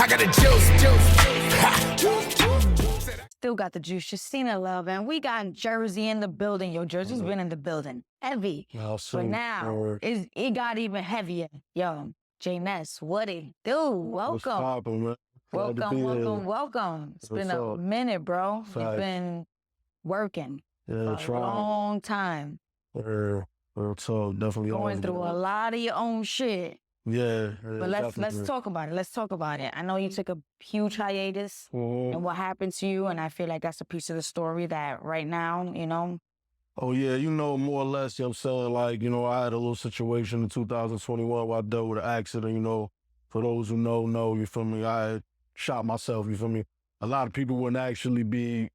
I got the juice. Still got the juice. Jacina love, and we got Jersey in the building. Yo, Jersey's been in the building. Heavy. But now, it got even heavier. Yo, J-Ness, what it do? Welcome. What's poppin', man? Welcome. It's been a minute, bro. You've been working for a long time. Real talk, definitely. Going through a lot of your own shit. Yeah. But let's talk about it. Let's talk about it. I know you took a huge hiatus and what happened to you, and I feel like that's a piece of the story that right now, you know. Oh, yeah, you know, more or less, you know what I'm saying? Like, you know, I had a little situation in 2021 where I dealt with an accident, you know. For those who know, you feel me? I had shot myself, you feel me? A lot of people wouldn't actually be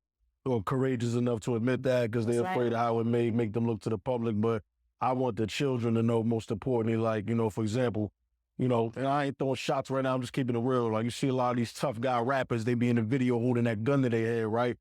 courageous enough to admit that because they're afraid of how it may make them look to the public. But I want the children to know, most importantly, like, you know, for example, you know, and I ain't throwing shots right now, I'm just keeping it real. Like, you see a lot of these tough guy rappers, they be in the video holding that gun to their head, right?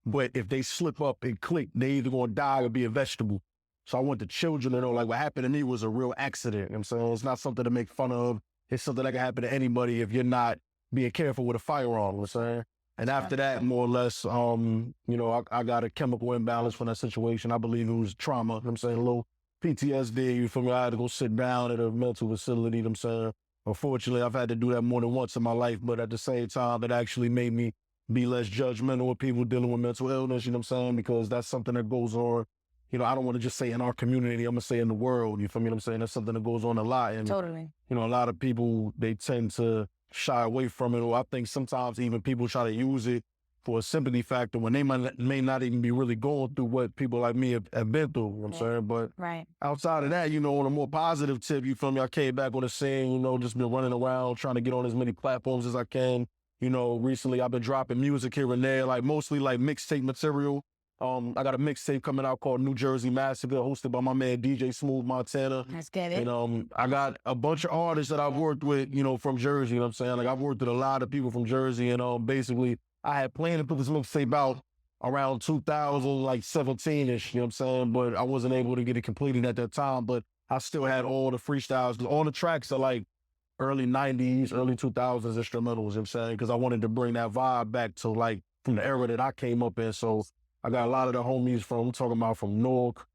But if they slip up and click, they either gonna die or be a vegetable. So I want the children to know, like, what happened to me was a real accident. You know what I'm saying? It's not something to make fun of. It's something that can happen to anybody if you're not being careful with a firearm, you know what I'm saying? And after that, more or less, you know, I got a chemical imbalance from that situation. I believe it was trauma, you know what I'm saying? A little PTSD, you feel me? I had to go sit down at a mental facility, you know what I'm saying? Unfortunately, I've had to do that more than once in my life, but at the same time, it actually made me be less judgmental with people dealing with mental illness, you know what I'm saying? Because that's something that goes on, you know, I don't want to just say in our community, I'm going to say in the world, you feel me what I'm saying? That's something that goes on a lot. And, Totally. you know, a lot of people, they tend to shy away from it, or I think sometimes even people try to use it for a sympathy factor when they may not even be really going through what people like me have been through, you know what I'm saying? But outside of that, you know, on a more positive tip, you feel me, I came back on the scene, you know, just been running around trying to get on as many platforms as I can. You know, recently I've been dropping music here and there, like mostly like mixtape material. I got a mixtape coming out called New Jersey Massacre, hosted by my man DJ Smooth Montana. Let's get it. And I got a bunch of artists that I've worked with, you know, from Jersey, you know what I'm saying? Like I've worked with a lot of people from Jersey, and basically I had planned to put this mixtape out around 2017-ish, you know what I'm saying? But I wasn't able to get it completed at that time, but I still had all the freestyles. All the tracks are like early 90s, early 2000s instrumentals, you know what I'm saying? Because I wanted to bring that vibe back to like from the era that I came up in. So I got a lot of the homies from, I'm talking about from Newark,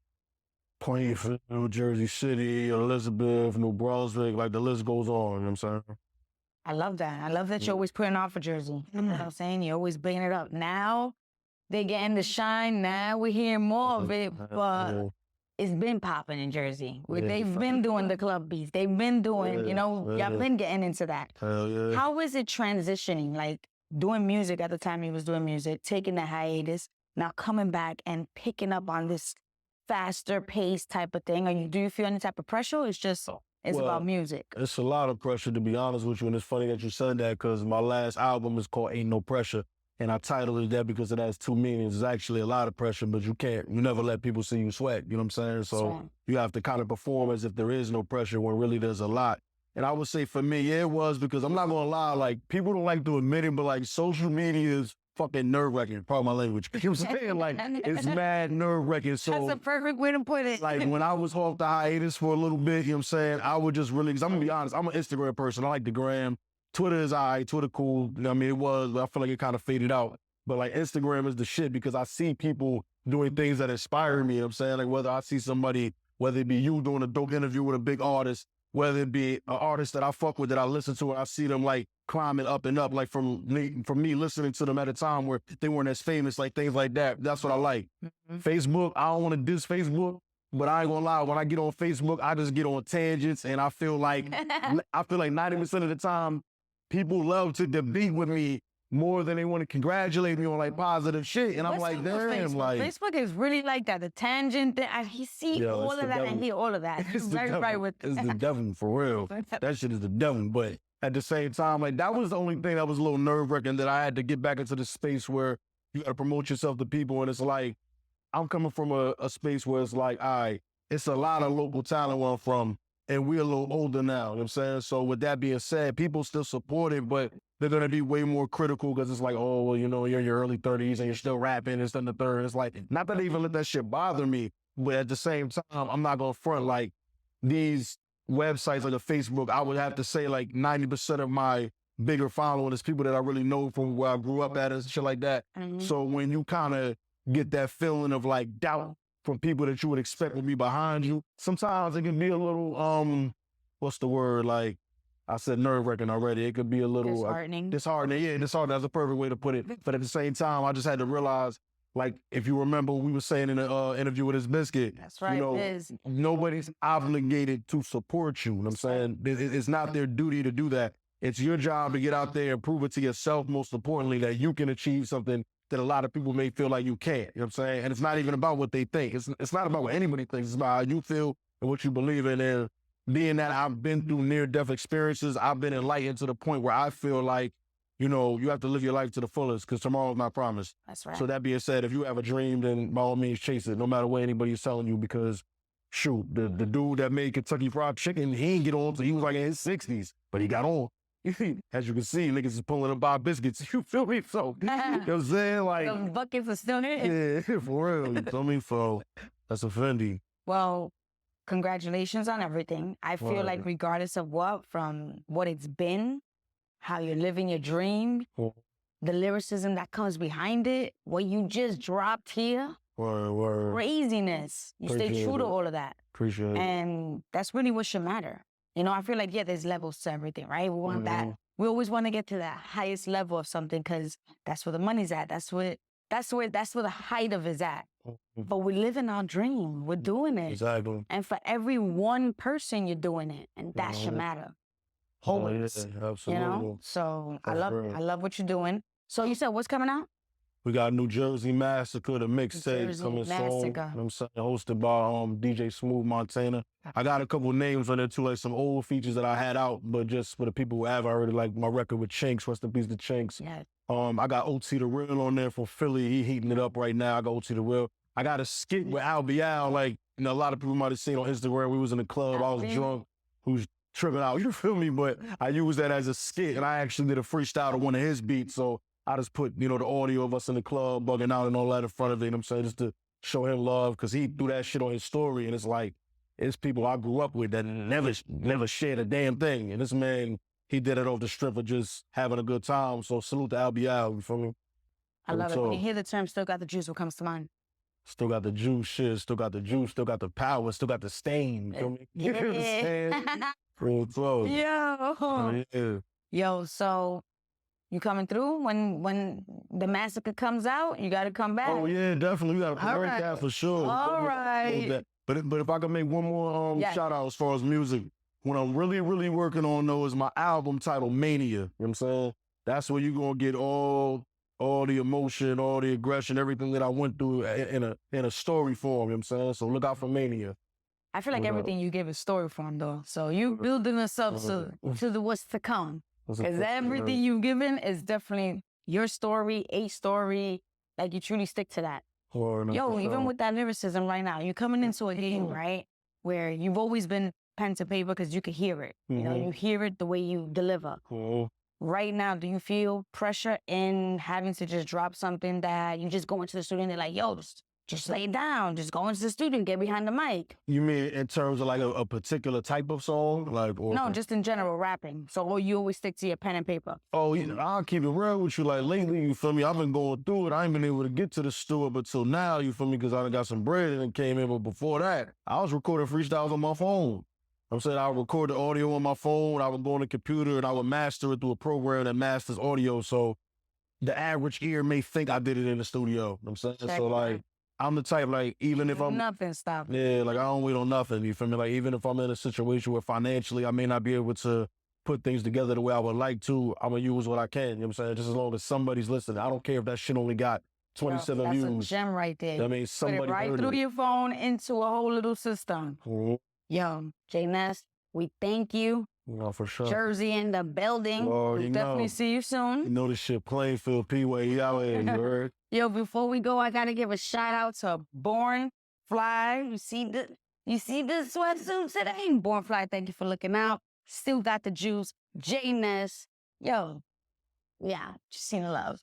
Plainfield, Jersey City, Elizabeth, New Brunswick, like the list goes on, you know what I'm saying? I love that. I love that you're always putting on for Jersey. You know what I'm saying? You're always bringing it up. Now they getting the shine. Now we're hearing more of it, but it's been popping in Jersey. They've been doing the club beats. They've been doing, you know, y'all been getting into that. How is it transitioning? Like doing music at the time he was doing music, taking the hiatus, now coming back and picking up on this faster pace type of thing? Do you feel any type of pressure? Or it's about music? It's a lot of pressure, to be honest with you, and it's funny that you said that because my last album is called Ain't No Pressure, and I titled it that because it has two meanings. It's actually a lot of pressure, but you never let people see you sweat, you know what I'm saying? So you have to kind of perform as if there is no pressure when really there's a lot. And I would say for me, yeah, it was, because I'm not gonna lie, like people don't like to admit it, but like social media is fucking nerve-wracking, pardon my language. You know what I'm saying? Like, it's mad nerve-wracking. So that's a perfect way to put it. Like, when I was off the hiatus for a little bit, you know what I'm saying, I would just really, because I'm going to be honest, I'm an Instagram person. I like the gram. Twitter is all right. Twitter cool. You know what I mean? It was, but I feel like it kind of faded out. But, like, Instagram is the shit because I see people doing things that inspire me, you know what I'm saying? Like, whether I see somebody, whether it be you doing a dope interview with a big artist, whether it be an artist that I fuck with that I listen to and I see them, like, climbing up and up, like from me listening to them at a time where they weren't as famous, like things like that. That's what I like. Facebook, I don't want to diss Facebook, but I ain't gonna lie, when I get on Facebook, I just get on tangents, and I feel like 90% of the time, people love to debate with me more than they want to congratulate me on like positive shit. And I'm like, damn, like Facebook is really like that. The tangent thing, I see all of that and hear all of that. It's very right with it's the devil for real. That shit is the devil. But at the same time, like that was the only thing that was a little nerve-wracking, that I had to get back into the space where you gotta promote yourself to people, and it's like I'm coming from a space where it's like, all right, it's a lot of local talent where I'm from, and we're a little older now, you know what I'm saying? So with that being said, people still support it, but they're going to be way more critical because it's like, oh, well, you know, you're in your early 30s and you're still rapping, it's in the third. It's like, not that they even let that shit bother me, but at the same time, I'm not going to front like these websites like a Facebook. I would have to say like 90% of my bigger following. It's people that I really know from where I grew up at and shit like that. So when you kind of get that feeling of like doubt from people that you would expect would be behind you, sometimes it can be a little, what's the word? Like I said, nerve-wracking already. It could be a little disheartening. Disheartening, yeah, disheartening. That's a perfect way to put it. But at the same time, I just had to realize, like, if you remember, we were saying in the interview with his biscuit, That's right, you know, Biz. nobody's obligated to support you. You know what I'm saying? It's not their duty to do that. It's your job to get out there and prove it to yourself, most importantly, that you can achieve something that a lot of people may feel like you can't. You know what I'm saying? And it's not even about what they think. It's not about what anybody thinks. It's about how you feel and what you believe in. And being that I've been through near-death experiences, I've been enlightened to the point where I feel like, you know, you have to live your life to the fullest because tomorrow's not promised. That's right. So that being said, if you have a dream, then by all means chase it, no matter what anybody's telling you, because shoot, the dude that made Kentucky Fried Chicken, he didn't get on till he was like in his 60s, but he got on. As you can see, niggas is pulling up by biscuits. You feel me? So, you know what I'm saying? Like, the buckets are still here. yeah, for real. You feel me? So that's a Fendi. Well, congratulations on everything. I feel like regardless of from what it's been, how you're living your dream, the lyricism that comes behind it, what you just dropped here, craziness. You stay true to all of that. Appreciate it. And that's really what should matter. You know, I feel like, yeah, there's levels to everything, right? We want that. We always want to get to that highest level of something because that's where the money's at. That's where the height of it is at. But we're living our dream. We're doing it. Exactly. And for every one person, you're doing it. And that should matter. Always. Yeah, absolutely. You know? So I love what you're doing. So you said what's coming out? We got New Jersey Massacre, the mixtape coming soon. You know what I'm saying? Hosted by DJ Smooth Montana. I got a couple names on there too, like some old features that I had out, but just for the people who have already, like my record with Chinks, rest in peace to Chinks. Yes. I got OT the Real on there from Philly. He heating it up right now. I got OT the Real. I got a skit with Al Bial, like, you know, a lot of people might have seen on Instagram. We was in the club, I was drunk, who's tripping out, you feel me? But I used that as a skit, and I actually did a freestyle to one of his beats, so I just put, you know, the audio of us in the club, bugging out and all that in front of it, you know what I'm saying, just to show him love, because he threw that shit on his story, and it's like, it's people I grew up with that never shared a damn thing, and this man, he did it off the strip of just having a good time, so salute to Al Bial, you feel me? I love it. When you hear the term still got the juice, what comes to mind? Still got the juice, shit, still got the juice, still got the power, still got the stain, you feel me? You know what I'm saying? Real close. Yo. Yeah. Yo, so you coming through when the massacre comes out? You got to come back. Oh yeah, definitely. We got to promote that for sure. All right. But if I could make one more shout out as far as music, what I'm really working on though is my album titled Mania. You know what I'm saying? That's where you're gonna get all the emotion, all the aggression, everything that I went through in a story form. You know what I'm saying? So look out for Mania. I feel like everything you give is story form though. So you building us up to the what's to come. Because everything you've given is definitely your story, a story. Like you truly stick to that. Yo, even with that lyricism right now, you're coming into a game, right? Where you've always been pen to paper because you could hear it. You know, you hear it the way you deliver. Right now, do you feel pressure in having to just drop something that you just go into the studio and they're like, yo, just lay it down, just go into the studio and get behind the mic? You mean in terms of like a particular type of song? No, just in general rapping. So you always stick to your pen and paper? Oh, you know, I'll keep it real with you. Like lately, you feel me? I've been going through it. I ain't been able to get to the studio but till now, you feel me? Because I done got some bread and it came in. But before that, I was recording freestyles on my phone. I'm saying I would record the audio on my phone, I would go on the computer, and I would master it through a program that masters audio. So the average ear may think I did it in the studio. You know what I'm saying? So like, I'm the type, like, even if I'm... Nothing stopping. Yeah, like, I don't wait on nothing, you feel me? Like, even if I'm in a situation where financially I may not be able to put things together the way I would like to, I'm gonna use what I can, you know what I'm saying? Just as long as somebody's listening. I don't care if that shit only got 27 views. That's a gem right there. I mean, somebody put it right through your phone into a whole little system. Yo, J-Ness, we thank you. No, for sure. Jersey in the building. We'll definitely see you soon. You know this shit, Plainfield, P-Way, he out here, you heard? Yo, before we go, I gotta give a shout out to Born Fly. You see the sweatsuit today? Born Fly, thank you for looking out. Still got the juice. J-Ness. Yo, yeah, Jacina love.